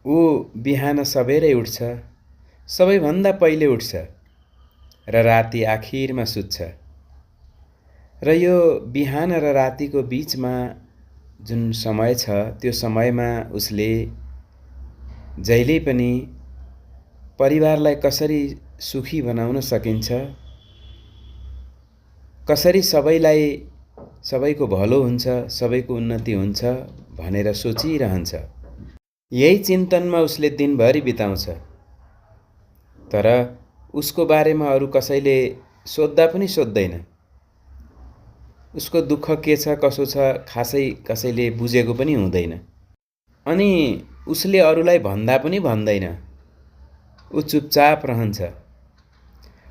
ऊ बिहान सबेरै उठ्छ, सबैभन्दा पहिले उठ्छ र राति आखिरमा सुत्छ। र यो बिहान र रातिको बिचमा जुन समय छ, त्यो समयमा उसले जहिल्यै पनि परिवारलाई कसरी सुखी बनाउन सकिन्छ, कसरी सबैको भलो हुन्छ, सबैको उन्नति हुन्छ भनेर सोचिरहन्छ। यही चिन्तनमा उसले दिनभरि बिताउँछ। तर उसको बारेमा अरू कसैले सोध्दा पनि सोध्दैन। उसको दुःख के छ, कसो छ खासै कसैले बुझेको पनि हुँदैन। अनि उसले अरूलाई भन्दा पनि भन्दैन। ऊ चुपचाप रहन्छ।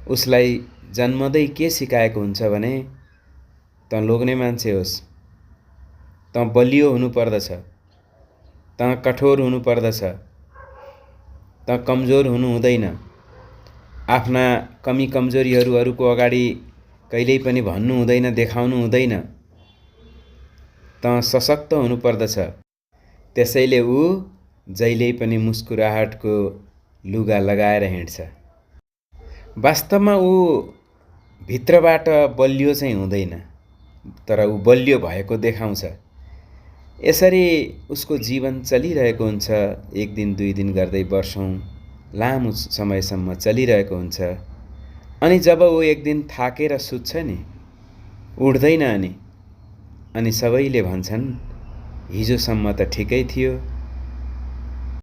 उसलाई जन्मदै के सिकाएको हुन्छ भने, तँ लोग्ने मान्छे होस्, तँ बलियो हुनुपर्दछ, तँ कठोर हुनुपर्दछ, तँ कमजोर हुनु हुँदैन, आफ्ना कमी कमजोरीहरू अरूको अगाडि कहिल्यै पनि भन्नु हुँदैन, देखाउनु हुँदैन, तँ सशक्त हुनुपर्दछ। त्यसैले ऊ जहिल्यै पनि मुस्कुराहटको लुगा लगाएर हिँड्छ। वास्तवमा ऊ भित्रबाट बलियो चाहिँ हुँदैन, तर ऊ बलियो भएको देखाउँछ। यसरी उसको जीवन चलिरहेको हुन्छ। एक दिन दुई दिन गर्दै वर्षौं लामो समयसम्म चलिरहेको हुन्छ। अनि जब ऊ एक दिन थाकेर सुत्छ नि, उठ्दैन अनि सबैले भन्छन्, हिजोसम्म त ठिकै थियो,